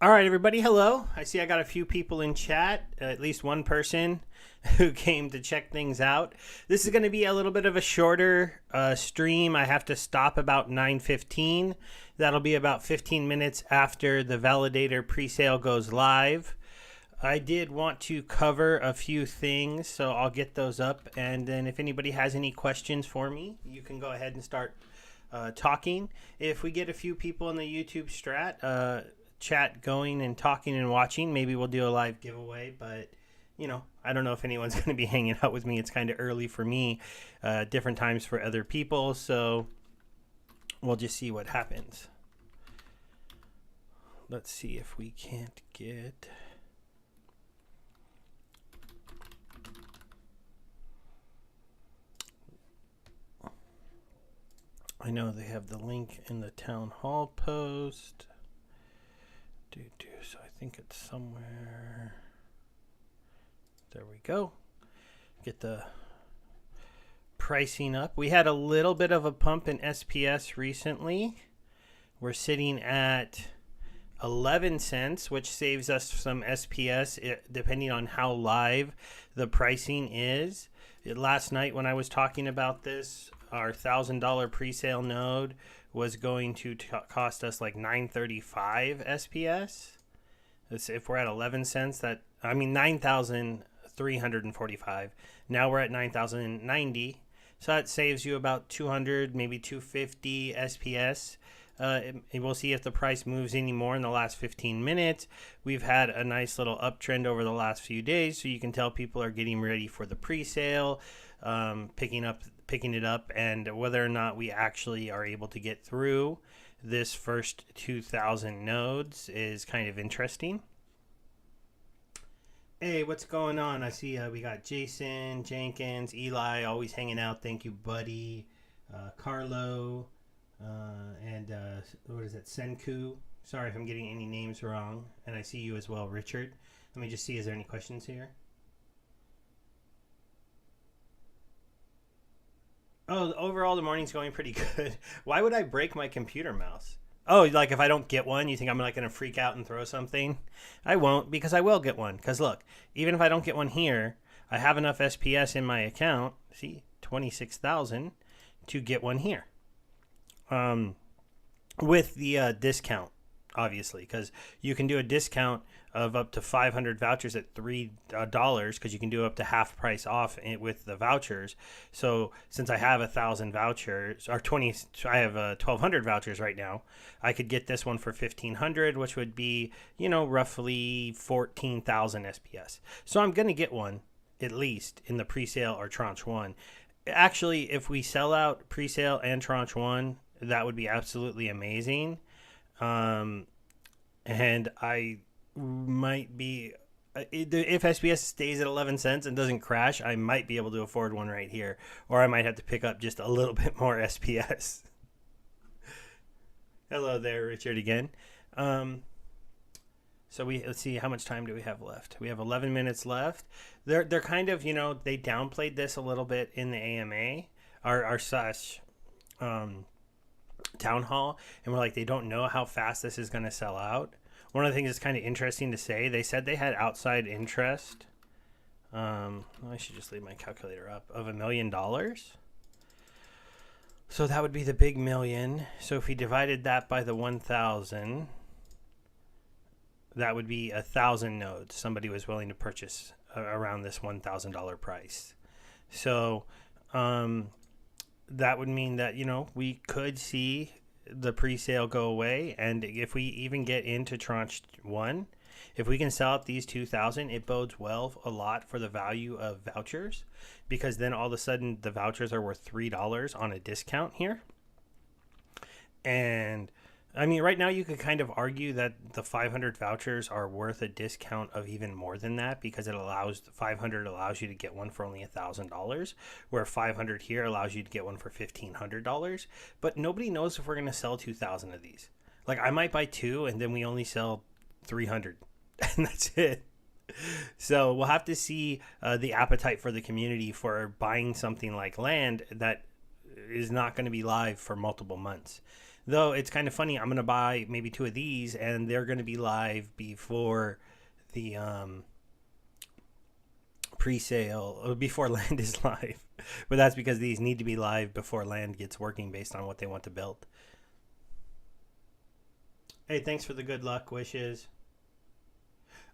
All right, everybody. Hello. I see I got a few people in chat, at least one person who came to check things out. This is going to be a little bit of a shorter stream. I have to stop about 9:15. That'll be about 15 minutes after the Validator presale goes live. I did want to cover a few things, so I'll get those up. And then if anybody has any questions for me, you can go ahead and start talking. If we get a few people in the YouTube chat going and talking and watching, maybe we'll do a live giveaway, but I don't know if anyone's going to be hanging out with me. It's kind of early for me, different times for other people, so we'll just see what happens. Let's see if we can't get... I know they have the link in the town hall post. So I think it's somewhere. There we go. Get the pricing up. We had a little bit of a pump in SPS recently. We're sitting at 11 cents, which saves us some SPS depending on how live the pricing is. Last night when I was talking about this, our $1,000 presale node was going to cost us like 935 SPS. If we're at 11 cents, 9,345. Now we're at 9,090. So that saves you about 200, maybe 250 SPS. We'll see if the price moves any more in the last 15 minutes. We've had a nice little uptrend over the last few days, so you can tell people are getting ready for the presale, picking it up, and whether or not we actually are able to get through this first 2,000 nodes is kind of interesting. Hey, what's going on? I see we got Jason, Jenkins, Eli, always hanging out. Thank you, buddy. Carlo, and what is it? Senku. Sorry if I'm getting any names wrong. And I see you as well, Richard. Let me just see, is there any questions here? Oh, overall the morning's going pretty good. Why would I break my computer mouse? Oh, like if I don't get one, you think I'm like going to freak out and throw something? I won't, because I will get one. Because look, even if I don't get one here, I have enough SPS in my account, see, 26,000, to get one here. With the discount, obviously, because you can do a discount of up to 500 vouchers at $3, because you can do up to half price off with the vouchers. So since I have 1,000 vouchers, or 20, I have 1,200 vouchers right now, I could get this one for 1,500, which would be, roughly 14,000 SPS. So I'm going to get one, at least, in the presale or tranche one. Actually, if we sell out presale and tranche one, that would be absolutely amazing. And I might be, if SPS stays at 11 cents and doesn't crash, I might be able to afford one right here, or I might have to pick up just a little bit more SPS. Hello there, Richard, again. So let's see, how much time do we have left? We have 11 minutes left. They're kind of, they downplayed this a little bit in the AMA, our town hall, and we're like, they don't know how fast this is going to sell out. One of the things that's kind of interesting to say, they said they had outside interest. I should just leave my calculator up, of $1 million. So that would be the big million. So if we divided that by the 1,000, that would be 1,000 nodes somebody was willing to purchase around this $1,000 price. So that would mean that, we could see the pre-sale go away, and if we even get into tranche one, if we can sell out these 2,000, it bodes well a lot for the value of vouchers, because then all of a sudden the vouchers are worth $3 on a discount here. And I mean, right now you could kind of argue that the 500 vouchers are worth a discount of even more than that, because 500 allows you to get one for only $1,000, where 500 here allows you to get one for $1,500. But nobody knows if we're going to sell 2,000 of these. Like, I might buy two and then we only sell 300 and that's it. So we'll have to see the appetite for the community for buying something like land that is not going to be live for multiple months. Though it's kind of funny, I'm going to buy maybe 2 of these, and they're going to be live before the pre-sale, before land is live. But that's because these need to be live before land gets working based on what they want to build. Hey, thanks for the good luck wishes.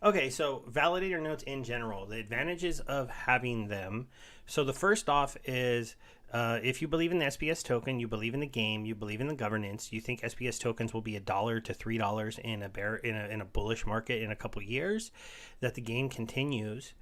Okay, so validator nodes in general, the advantages of having them. So the first off is if you believe in the SPS token, you believe in the game, you believe in the governance, you think SPS tokens will be $1 to $3 in a bullish market in a couple years, that the game continues.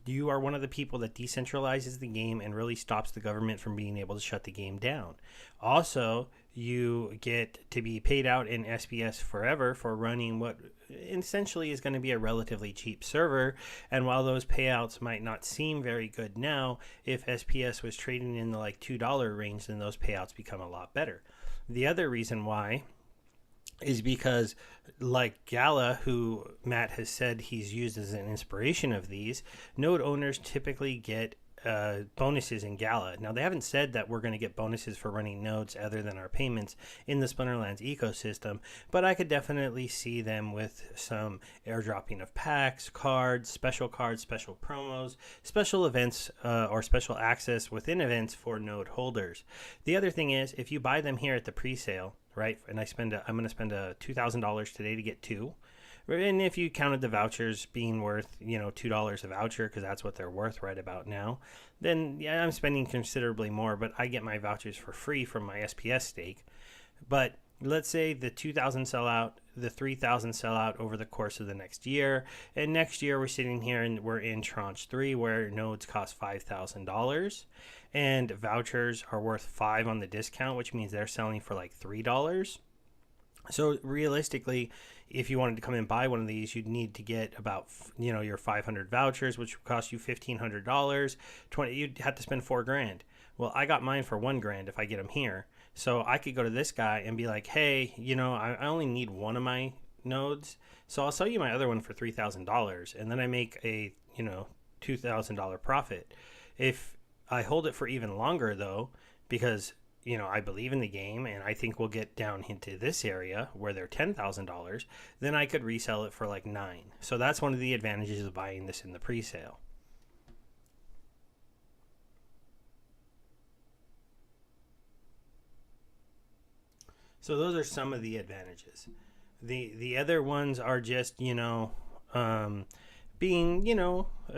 You are one of the people that decentralizes the game and really stops the government from being able to shut the game down. Also, you get to be paid out in SPS forever for running what essentially is going to be a relatively cheap server. And while those payouts might not seem very good now, if SPS was trading in the like $2 range, then those payouts become a lot better. The other reason why is because, like Gala, who Matt has said he's used as an inspiration of these, node owners typically get bonuses in Gala. Now, they haven't said that we're going to get bonuses for running nodes other than our payments in the Splinterlands ecosystem, but I could definitely see them with some airdropping of packs, cards, special promos, special events, or special access within events for node holders. The other thing is, if you buy them here at the pre-sale, right, and I'm going to spend $2,000 today to get 2. And if you counted the vouchers being worth, $2 a voucher, because that's what they're worth right about now, then yeah, I'm spending considerably more, but I get my vouchers for free from my SPS stake. But let's say the 2,000 sell out, the 3,000 sell out over the course of the next year. And next year we're sitting here and we're in tranche 3 where nodes cost $5,000 and vouchers are worth 5 on the discount, which means they're selling for like $3. So realistically, if you wanted to come and buy one of these, you'd need to get about, your 500 vouchers, which would cost you $1,500. You'd have to spend $4,000. Well, I got mine for $1,000 if I get them here. So I could go to this guy and be like, hey, I only need one of my nodes, so I'll sell you my other one for $3,000, and then I make a $2,000 profit. If I hold it for even longer though, because I believe in the game and I think we'll get down into this area where they're $10,000, then I could resell it for like $9,000. So that's one of the advantages of buying this in the pre-sale. So those are some of the advantages. The other ones are just, being,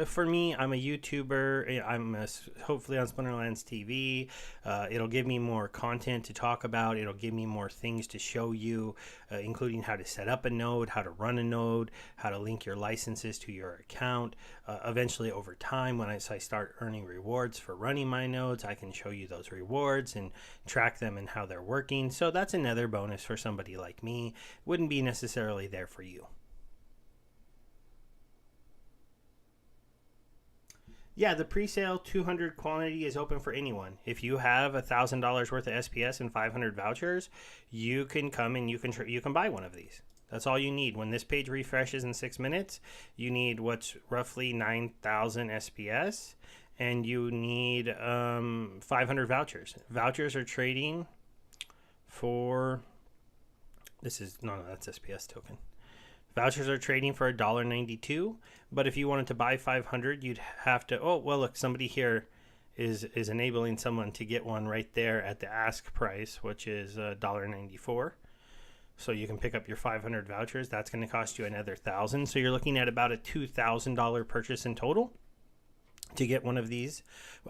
for me, I'm a YouTuber. I'm hopefully on Splinterlands TV. It'll give me more content to talk about. It'll give me more things to show you, including how to set up a node, how to run a node, how to link your licenses to your account. Eventually, over time, when I start earning rewards for running my nodes, I can show you those rewards and track them and how they're working. So that's another bonus for somebody like me. Wouldn't be necessarily there for you. Yeah, the pre-sale 200 quantity is open for anyone. If you have $1,000 worth of SPS and 500 vouchers, you can come and you can buy one of these. That's all you need. When this page refreshes in 6 minutes, you need what's roughly 9,000 SPS, and you need 500 vouchers. Vouchers are trading for that's SPS token. Vouchers are trading for $1.92, but if you wanted to buy 500, you'd have to. Oh well, look, somebody here is enabling someone to get one right there at the ask price, which is $1.94. So you can pick up your 500 vouchers. That's going to cost you another $1,000. So you're looking at about a $2,000 purchase in total to get one of these.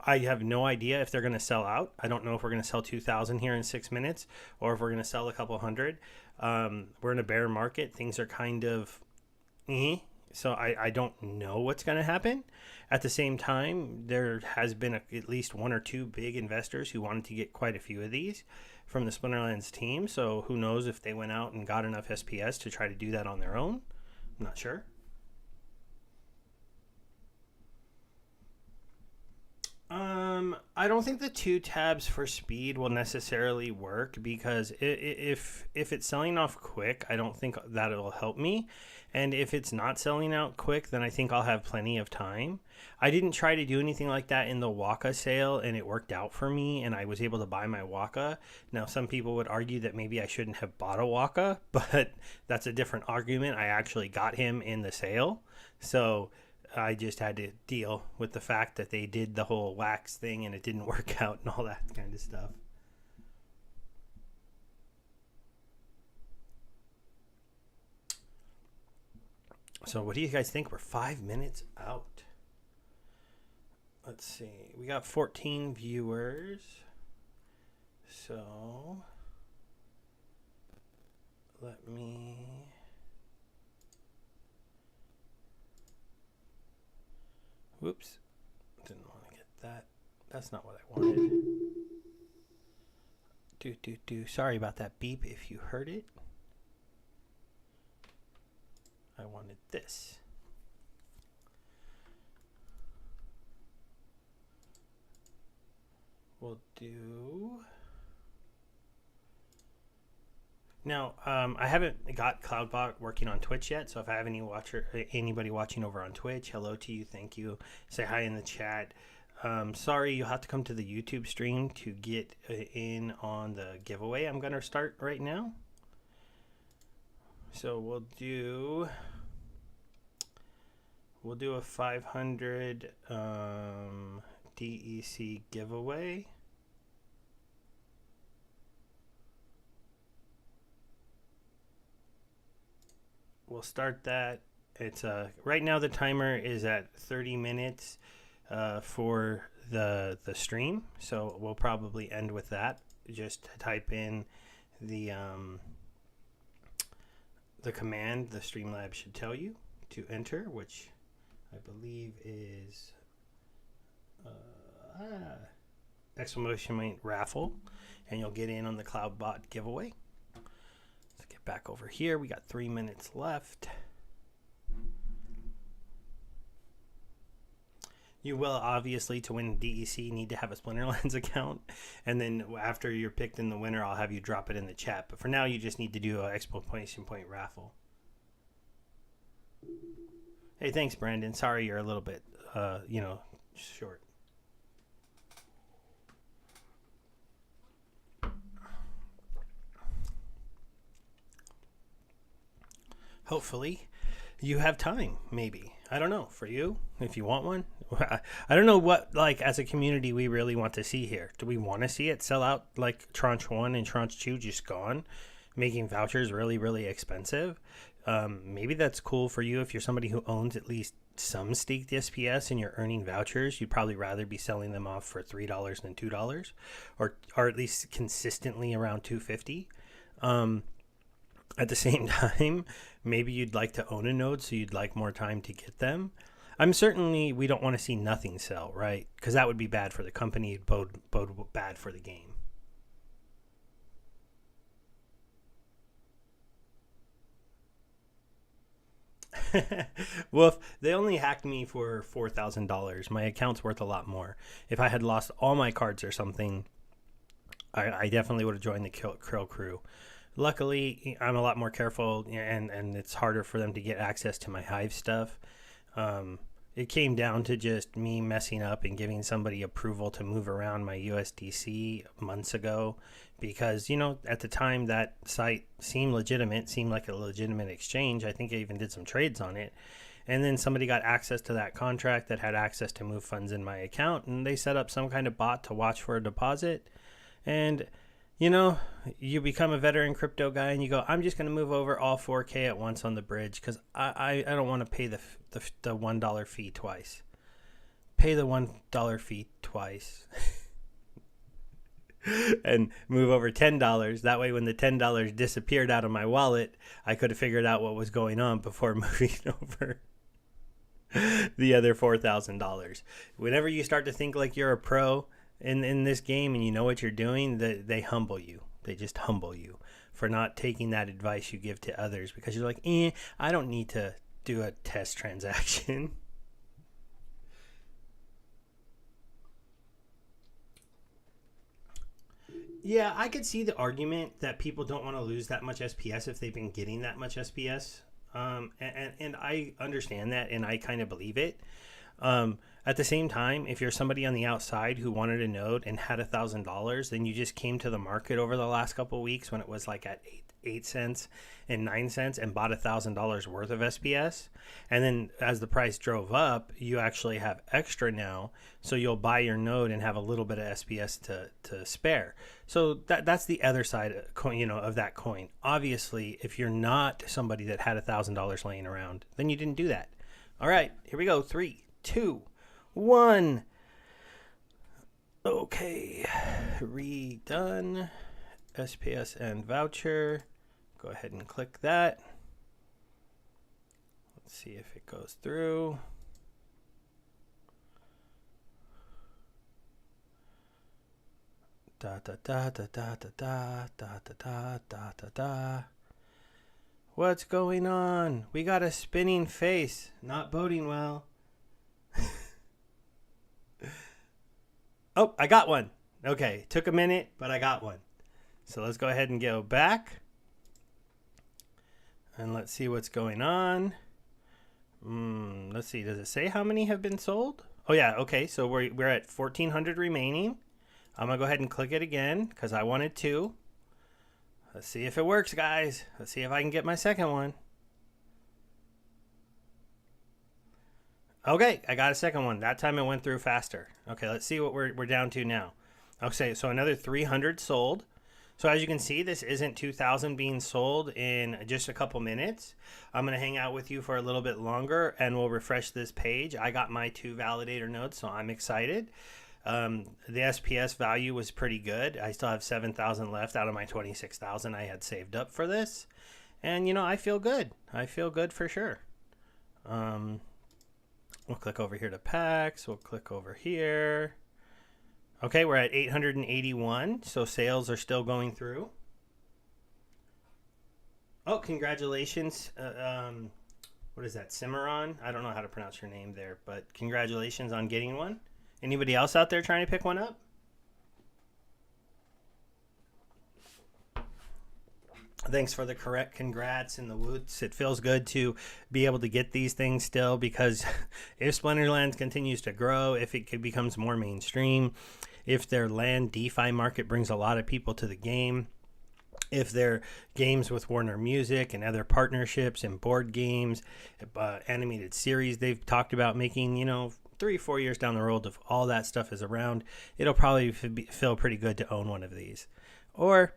I have no idea if they're going to sell out. I don't know if we're going to sell 2,000 here in 6 minutes or if we're going to sell a couple hundred. We're in a bear market. Things are kind of so I don't know what's going to happen. At the same time, there has been at least 1 or 2 big investors who wanted to get quite a few of these from the Splinterlands team. So who knows if they went out and got enough SPS to try to do that on their own. I'm not sure. I don't think the 2 tabs for speed will necessarily work because if it's selling off quick, I don't think that'll help me. And if it's not selling out quick, then I think I'll have plenty of time. I didn't try to do anything like that in the Waka sale, and it worked out for me, and I was able to buy my Waka. Now, some people would argue that maybe I shouldn't have bought a Waka, but that's a different argument. I actually got him in the sale, so I just had to deal with the fact that they did the whole wax thing and it didn't work out and all that kind of stuff. So what do you guys think? We're 5 minutes out. Let's see. We got 14 viewers. So let me... Whoops. Didn't want to get that. That's not what I wanted. Sorry about that beep if you heard it. I wanted this. We'll do... Now, I haven't got Cloudbot working on Twitch yet, so if I have anybody watching over on Twitch, hello to you, thank you. Say hi in the chat. Sorry, you'll have to come to the YouTube stream to get in on the giveaway I'm going to start right now. So we'll do a 500 DEC giveaway. We'll start that. It's right now the timer is at 30 minutes for the stream, so we'll probably end with that. Just type in the command the Streamlabs should tell you to enter, which I believe is exclamation point raffle, and you'll get in on the Cloudbot giveaway. Let's get back over here. We got 3 minutes left. You will obviously, to win DEC, need to have a Splinterlands account, and then after you're picked in the winner, I'll have you drop it in the chat. But for now, you just need to do an exclamation point raffle. Hey, thanks, Brandon. Sorry you're a little bit, short. Hopefully, you have time, maybe. I don't know, for you, if you want one. I don't know what, like, as a community, we really want to see here. Do we want to see it sell out like Tranche 1 and Tranche 2 just gone, making vouchers really, really expensive? Maybe that's cool for you if you're somebody who owns at least some staked SPS and you're earning vouchers. You'd probably rather be selling them off for $3 than $2, or at least consistently around $2.50. At the same time, maybe you'd like to own a node, so you'd like more time to get them. We don't want to see nothing sell, right? Because that would be bad for the company, bode bad for the game. Well, they only hacked me for $4,000. My account's worth a lot more. If I had lost all my cards or something, I definitely would have joined the Krill crew. Luckily, I'm a lot more careful, and it's harder for them to get access to my Hive stuff. It came down to just me messing up and giving somebody approval to move around my USDC months ago because, at the time that site seemed like a legitimate exchange. I think I even did some trades on it. And then somebody got access to that contract that had access to move funds in my account, and they set up some kind of bot to watch for a deposit. And you become a veteran crypto guy and you go, I'm just going to move over all 4K at once on the bridge because I don't want to pay the $1 fee twice. Pay the $1 fee twice. And move over $10. That way when the $10 disappeared out of my wallet, I could have figured out what was going on before moving over the other $4,000. Whenever you start to think like you're a pro in this game and you know what you're doing, they humble you. They just humble you for not taking that advice you give to others because you're like, I don't need to do a test transaction. Yeah, I could see the argument that people don't want to lose that much SPS if they've been getting that much SPS. And I understand that, and I kind of believe it. At the same time, if you're somebody on the outside who wanted a node and had $1,000, then you just came to the market over the last couple of weeks when it was like at 8 cents and 9 cents and bought $1,000 worth of SPS. And then as the price drove up, you actually have extra now. So you'll buy your node and have a little bit of SPS to spare. So that's the other side of coin, of that coin. Obviously, if you're not somebody that had $1,000 laying around, then you didn't do that. All right, here we go. 3, 2, 1. Okay, redone. SPS and voucher. Go ahead and click that. Let's see if it goes through. Da da da da da da da da da da da da. What's going on? We got a spinning face. Not boding well. Oh, I got one. Okay, took a minute, but I got one. So let's go ahead and go back. And let's see what's going on. Let's see. Does it say how many have been sold? Oh, yeah. Okay, so we're at 1,400 remaining. I'm going to go ahead and click it again because I wanted 2. Let's see if it works, guys. Let's see if I can get my second one. Okay, I got a second one. That time it went through faster. Okay, let's see what we're down to now. Okay, so another 300 sold. So as you can see, this isn't 2,000 being sold in just a couple minutes. I'm going to hang out with you for a little bit longer and we'll refresh this page. I got my 2 validator nodes, so I'm excited. The SPS value was pretty good. I still have 7,000 left out of my 26,000 I had saved up for this. And, I feel good. I feel good for sure. We'll click over here to packs. We'll click over here. Okay, we're at 881, so sales are still going through. Oh, congratulations. What is that, Cimarron? I don't know how to pronounce your name there, but congratulations on getting one. Anybody else out there trying to pick one up? Thanks for the correct congrats and the woots. It feels good to be able to get these things still because if Splinterlands continues to grow, if it becomes more mainstream, if their land DeFi market brings a lot of people to the game, if their games with Warner Music and other partnerships and board games, animated series they've talked about making, 3-4 years down the road, if all that stuff is around, it'll probably feel pretty good to own one of these. Or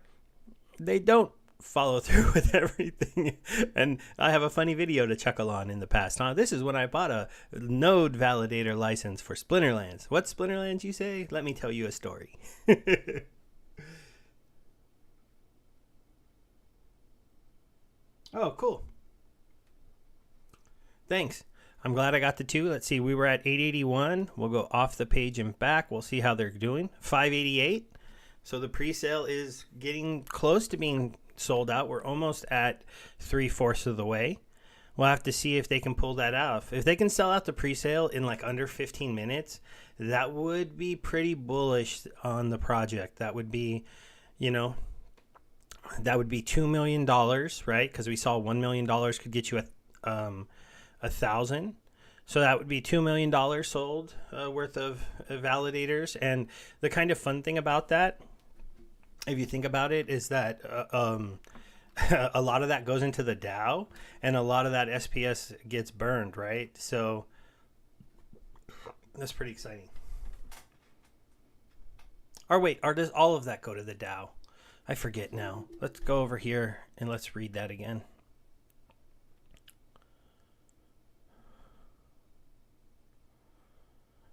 they don't follow through with everything. And I have a funny video to chuckle on in the past. This is when I bought a node validator license for Splinterlands. What's Splinterlands, you say? Let me tell you a story. Oh, cool. Thanks. I'm glad I got the 2. Let's see. We were at 881. We'll go off the page and back. We'll see how they're doing. 588. So the pre-sale is getting close to being sold out. We're almost at 3/4 of the way. We'll have to see if they can pull that off. If they can sell out the pre-sale in like under 15 minutes, that would be pretty bullish on the project. That would be, that would be $2 million, right? Because we saw $1 million could get you 1,000. So that would be $2 million sold worth of validators. And the kind of fun thing about that, if you think about it, is that a lot of that goes into the DAO and a lot of that SPS gets burned, right? So that's pretty exciting. Or wait, does all of that go to the DAO? I forget now. Let's go over here and let's read that again.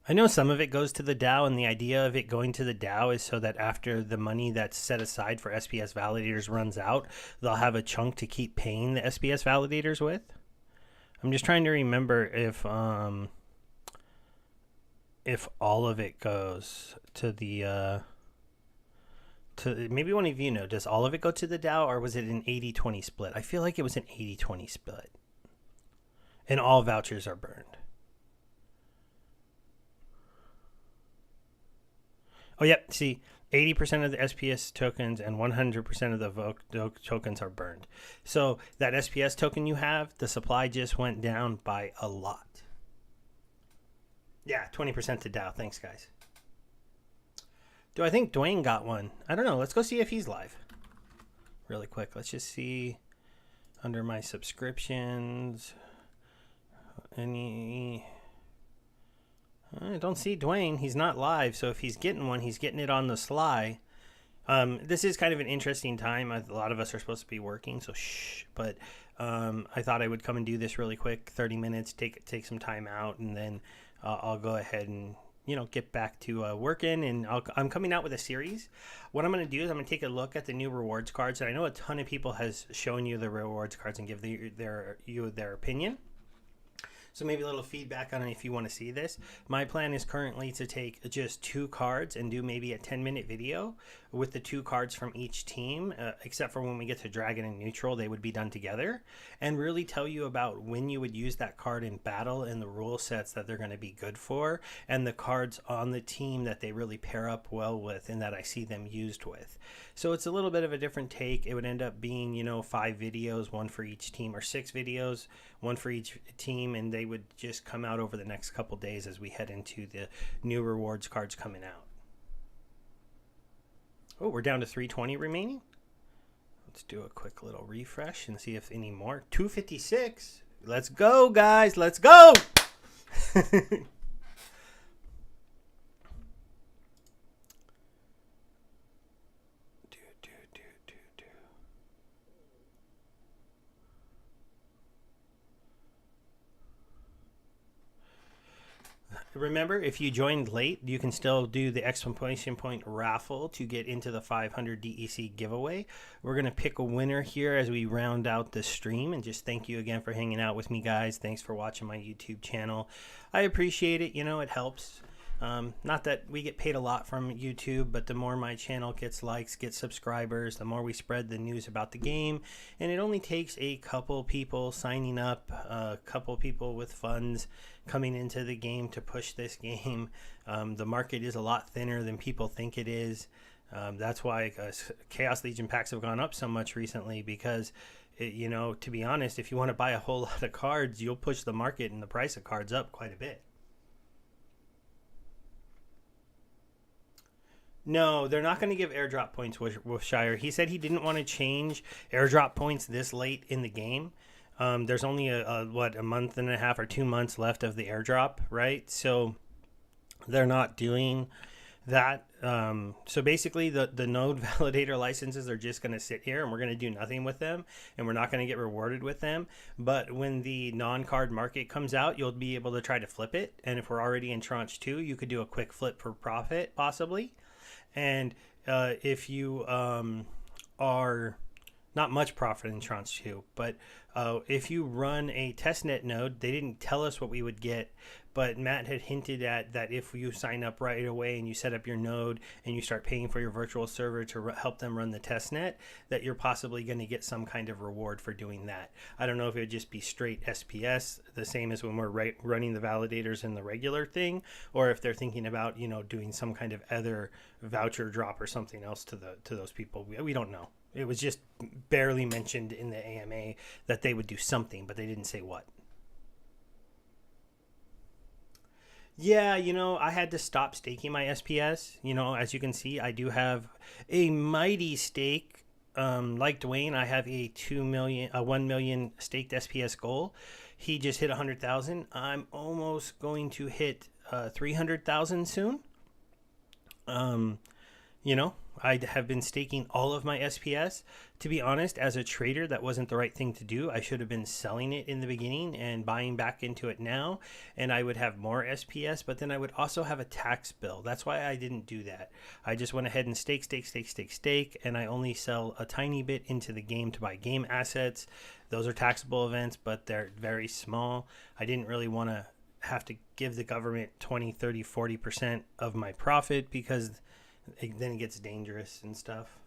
I know some of it goes to the DAO, and the idea of it going to the DAO is so that after the money that's set aside for SPS validators runs out, they'll have a chunk to keep paying the SPS validators with. I'm just trying to remember if all of it goes to the maybe one of you know, does all of it go to the DAO, or was it an 80-20 split? I feel like it was an 80-20 split, and all vouchers are burned. Oh, yep. See, 80% of the SPS tokens and 100% of the Vogue tokens are burned. So that SPS token you have, the supply just went down by a lot. Yeah, 20% to Dow. Thanks, guys. Do I think Dwayne got one? I don't know. Let's go see if he's live. Really quick. Let's just see under my subscriptions. I don't see Dwayne. He's not live. So if he's getting one, he's getting it on the sly. This is kind of an interesting time. A lot of us are supposed to be working, so shh. But I thought I would come and do this really quick, 30 minutes, take some time out, and then I'll go ahead and get back to working. And I'm coming out with a series. What I'm going to do is I'm going to take a look at the new rewards cards. And I know a ton of people has shown you the rewards cards and give their opinion. So maybe a little feedback on it if you want to see this. My plan is currently to take just 2 cards and do maybe a 10-minute video with the 2 cards from each team, except for when we get to Dragon and Neutral, they would be done together, and really tell you about when you would use that card in battle and the rule sets that they're going to be good for, and the cards on the team that they really pair up well with and that I see them used with. So it's a little bit of a different take. It would end up being, 5 videos, 1 for each team, or 6 videos, 1 for each team, and they would just come out over the next couple days as we head into the new rewards cards coming out. Oh, we're down to 320 remaining. Let's do a quick little refresh and see if any more. 256. Let's go, guys. Let's go. Remember, if you joined late, you can still do the exclamation point raffle to get into the 500 DEC giveaway. We're going to pick a winner here as we round out the stream. And just thank you again for hanging out with me, guys. Thanks for watching my YouTube channel. I appreciate it. It helps. Not that we get paid a lot from YouTube, but the more my channel gets likes, gets subscribers, the more we spread the news about the game. And it only takes a couple people signing up, a couple people with funds coming into the game to push this game. The market is a lot thinner than people think it is. That's why Chaos Legion packs have gone up so much recently, because to be honest, if you want to buy a whole lot of cards, you'll push the market and the price of cards up quite a bit. No, they're not going to give airdrop points, Wolfshire. He said he didn't want to change airdrop points this late in the game. There's only a month and a half or 2 months left of the airdrop, right? So they're not doing that. So basically the node validator licenses are just going to sit here and we're going to do nothing with them, and we're not going to get rewarded with them. But when the non-card market comes out, you'll be able to try to flip it. And if we're already in tranche 2, you could do a quick flip for profit possibly. And if you are not much profit in tranche 2, but if you run a testnet node, they didn't tell us what we would get, but Matt had hinted at that if you sign up right away and you set up your node and you start paying for your virtual server to help them run the testnet, that you're possibly going to get some kind of reward for doing that. I don't know if it would just be straight SPS, the same as when we're running the validators in the regular thing, or if they're thinking about doing some kind of other voucher drop or something else to those people. We don't know. It was just barely mentioned in the AMA that they would do something, but they didn't say what. Yeah, I had to stop staking my SPS. As you can see, I do have a mighty stake. Like Dwayne, I have a 1 million staked SPS goal. He just hit 100,000. I'm almost going to hit 300,000 soon. I have been staking all of my SPS. To be honest, as a trader, that wasn't the right thing to do. I should have been selling it in the beginning and buying back into it now, and I would have more SPS, but then I would also have a tax bill. That's why I didn't do that. I just went ahead and stake, and I only sell a tiny bit into the game to buy game assets. Those are taxable events, but they're very small. I didn't really want to have to give the government 20, 30, 40% of my profit, because then it gets dangerous and stuff.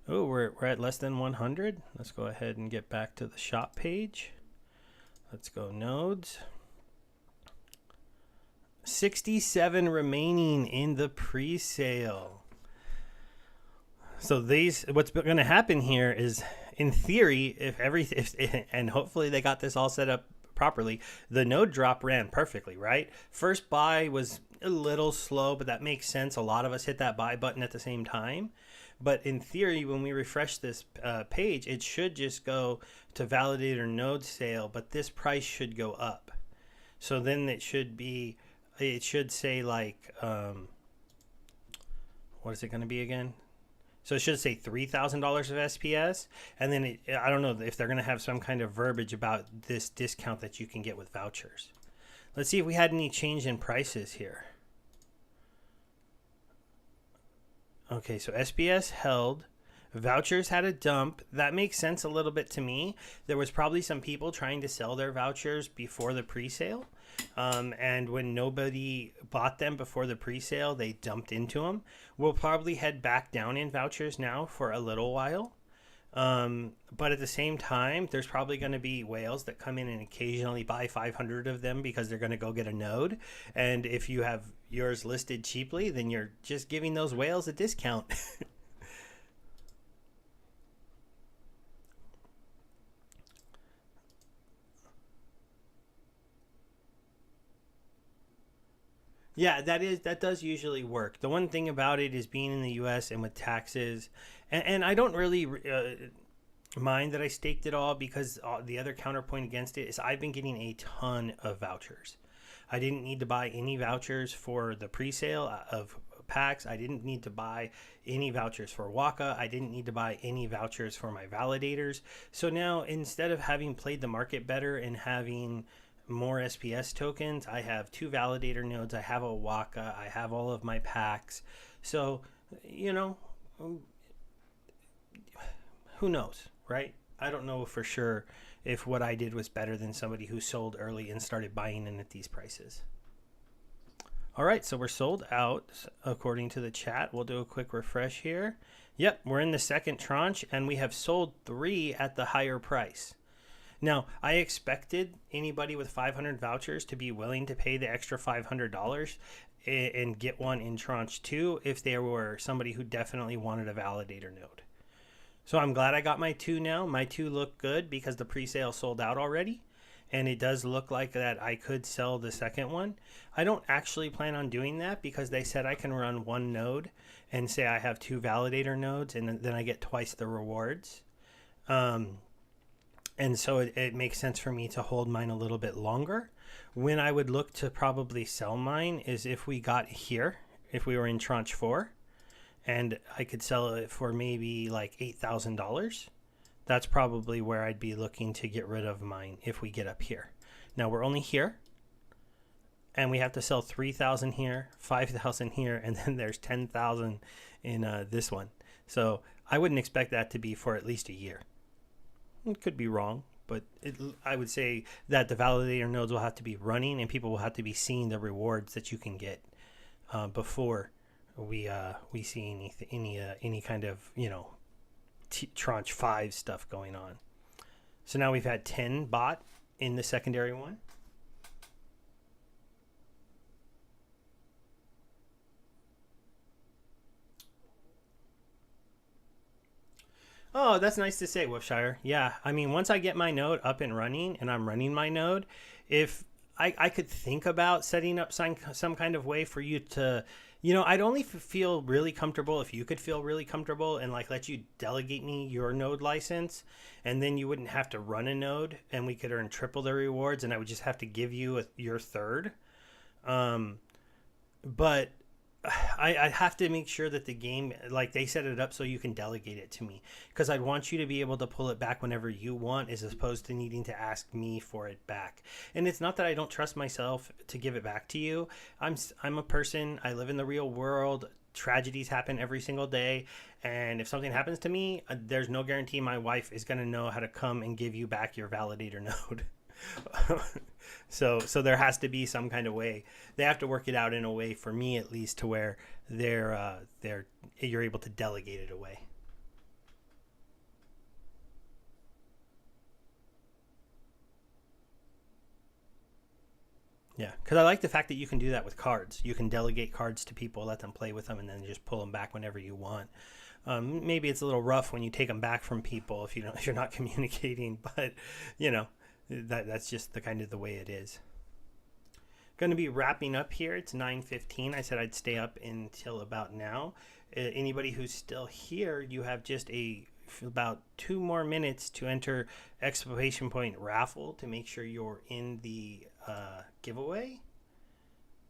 Oh, we're at less than 100. Let's go ahead and get back to the shop page. Let's go nodes. 67 remaining in the pre-sale. So what's going to happen here is, in theory, and hopefully they got this all set up properly, the node drop ran perfectly, right? First buy was a little slow, but that makes sense. A lot of us hit that buy button at the same time. But in theory, when we refresh this page, it should just go to validator node sale, but this price should go up. So then it should say like, what is it going to be again? So it should say $3,000 of SPS, and then I don't know if they're going to have some kind of verbiage about this discount that you can get with vouchers. Let's see if we had any change in prices here. Okay, so SPS held. Vouchers had a dump. That makes sense a little bit to me. There was probably some people trying to sell their vouchers before the pre-sale. And when nobody bought them before the pre-sale, they dumped into them. We'll probably head back down in vouchers now for a little while. But at the same time, there's probably going to be whales that come in and occasionally buy 500 of them because they're going to go get a node. And if you have yours listed cheaply, then you're just giving those whales a discount. Yeah, that does usually work. The one thing about it is being in the U.S. and with taxes, and I don't really mind that I staked it all, because the other counterpoint against it is I've been getting a ton of vouchers. I didn't need to buy any vouchers for the pre-sale of packs. I didn't need to buy any vouchers for Waka. I didn't need to buy any vouchers for my validators. So now, instead of having played the market better and having more SPS tokens, I have 2 validator nodes, I have a Waka, I have all of my packs. So, you know, who knows, right? I don't know for sure if what I did was better than somebody who sold early and started buying in at these prices. All right, so we're sold out according to the chat. We'll do a quick refresh here. Yep, we're in the second tranche, and we have sold 3 at the higher price. Now, I expected anybody with 500 vouchers to be willing to pay the extra $500 and get one in tranche 2 if they were somebody who definitely wanted a validator node. So I'm glad I got my 2 now. My 2 look good because the pre-sale sold out already, and it does look like that I could sell the second one. I don't actually plan on doing that because they said I can run 1 node and say I have 2 validator nodes, and then I get twice the rewards. And so it makes sense for me to hold mine a little bit longer. When I would look to probably sell mine is if we got here, if we were in tranche 4, and I could sell it for maybe like $8,000. That's probably where I'd be looking to get rid of mine if we get up here. Now we're only here, and we have to sell 3,000 here, 5,000 here, and then there's 10,000 in this one. So I wouldn't expect that to be for at least a year. It could be wrong, but I would say that the validator nodes will have to be running, and people will have to be seeing the rewards that you can get before we see any kind of, you know, tranche 5 stuff going on. So now we've had 10 bought in the secondary one. Oh, that's nice to say, Wolfshire. Yeah, I mean, once I get my node up and running, and I'm running my node, if I could think about setting up some kind of way for you to, you know, I'd only feel really comfortable if you could feel really comfortable and like let you delegate me your node license, and then you wouldn't have to run a node, and we could earn triple the rewards, and I would just have to give you your third. But I have to make sure that the game, like, they set it up so you can delegate it to me, because I'd want you to be able to pull it back whenever you want, as opposed to needing to ask me for it back. And it's not that I don't trust myself to give it back to you. I'm a person. I live in the real world. Tragedies happen every single day, and if something happens to me, there's no guarantee my wife is going to know how to come and give you back your validator node. So there has to be some kind of way. They have to work it out in a way, for me at least, to where you're able to delegate it away. Yeah, because I like the fact that you can do that with cards. You can delegate cards to people, let them play with them, and then just pull them back whenever you want. Maybe it's a little rough when you take them back from people if if you're not communicating, but that's just the kind of the way it is. Going to be wrapping up here. It's 9:15. I said I'd stay up until about now. Anybody who's still here, you have just about 2 more minutes to enter exclamation point raffle to make sure you're in the giveaway.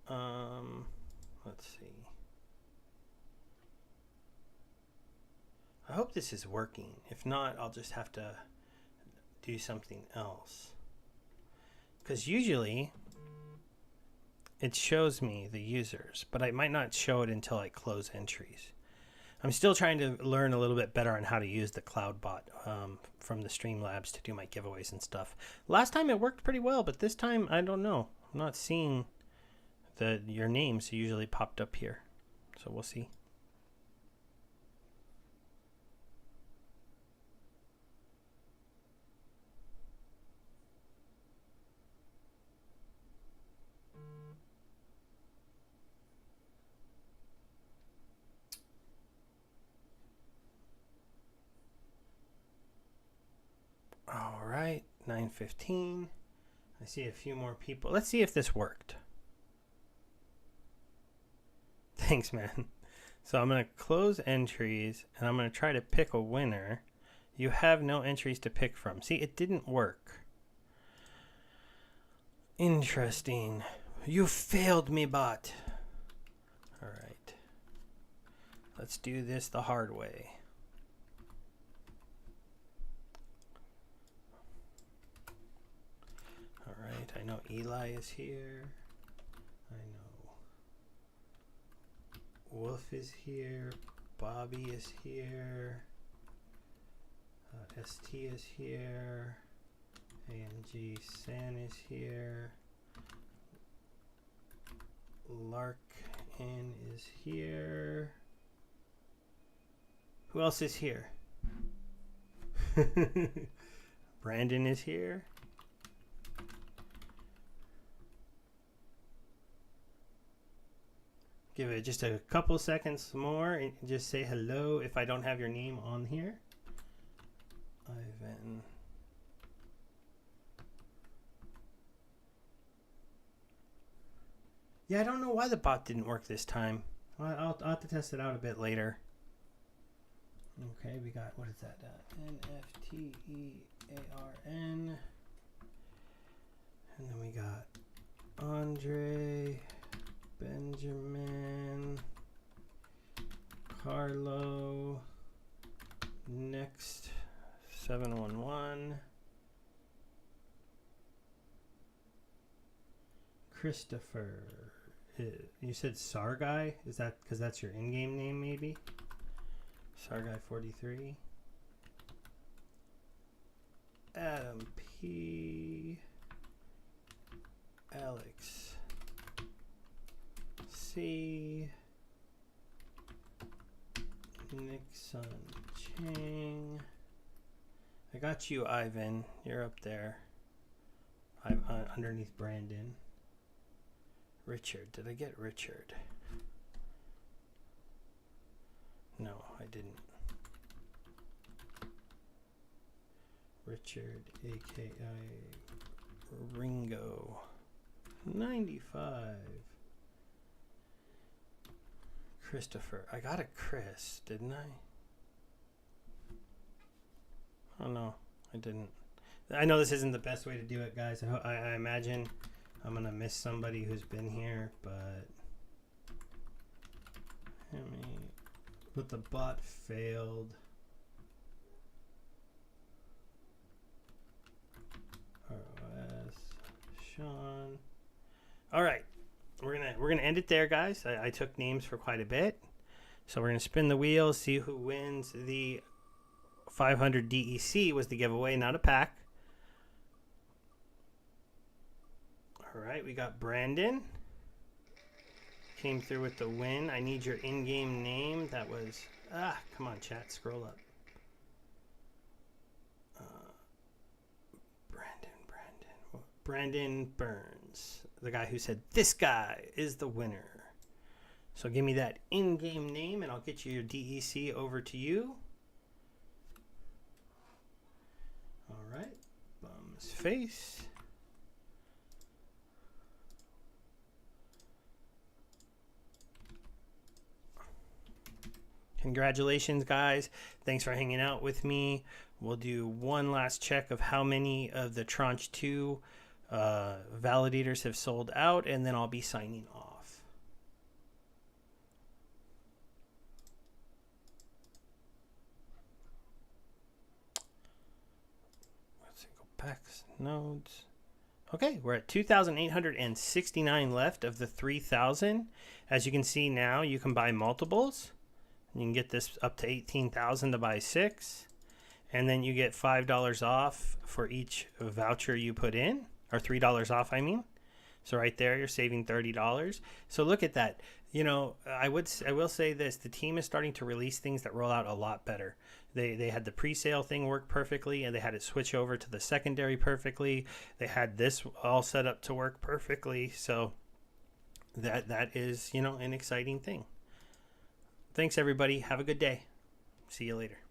Let's see. I hope this is working. If not, I'll just have to do something else. Because usually it shows me the users, but I might not show it until I close entries. I'm still trying to learn a little bit better on how to use the cloud bot from the Streamlabs to do my giveaways and stuff. Last time it worked pretty well, but this time I don't know. I'm not seeing your names usually popped up here, so we'll see. All right, 9:15. I see a few more people. Let's see if this worked. Thanks, man. So I'm going to close entries, and I'm going to try to pick a winner. You have no entries to pick from. See, it didn't work. Interesting. You failed me, bot. All right. Let's do this the hard way. All right, I know Eli is here. I know Wolf is here. Bobby is here. ST is here. ANG San is here. Larkin is here. Who else is here? Brandon is here. Give it just a couple seconds more and just say hello if I don't have your name on here. Ivan. Yeah, I don't know why the bot didn't work this time. I'll have to test it out a bit later. Okay, we got, what is that? NFTEARN. And then we got Andre, Benjamin, Carlo, next 711, Christopher. You said Sarguy? Is that because that's your in-game name, maybe? Sarguy 43. Adam P. Alex C. Nixon Chang. I got you, Ivan. You're up there. I'm underneath Brandon. Richard. Did I get Richard? No, I didn't. Richard, a.k.a. Ringo. 95. Christopher. I got a Chris, didn't I? Oh, no, I didn't. I know this isn't the best way to do it, guys. I imagine I'm going to miss somebody who's been here, but... But the bot failed. ROS, Sean. All right, we're gonna end it there, guys. I took names for quite a bit, so we're gonna spin the wheel, see who wins the 500 DEC. Was the giveaway, not a pack. All right, we got Brandon. Came through with the win. I need your in-game name. That was... come on, chat. Scroll up. Brandon Burns. the guy who said, "This guy is the winner." So give me that in-game name and I'll get you your DEC over to you. All right, Bum's Face. Congratulations, guys. Thanks for hanging out with me. We'll do one last check of how many of the Tranche 2 validators have sold out, and then I'll be signing off. Packs, nodes. Okay, we're at 2,869 left of the 3,000. As you can see now, you can buy multiples. You can get this up to 18,000 to buy 6. And then you get $5 off for each voucher you put in, or $3 off, I mean. So right there, you're saving $30. So look at that. You know, I will say this: the team is starting to release things that roll out a lot better. They had the pre-sale thing work perfectly, and they had it switch over to the secondary perfectly. They had this all set up to work perfectly. So that is, you know, an exciting thing. Thanks, everybody. Have a good day. See you later.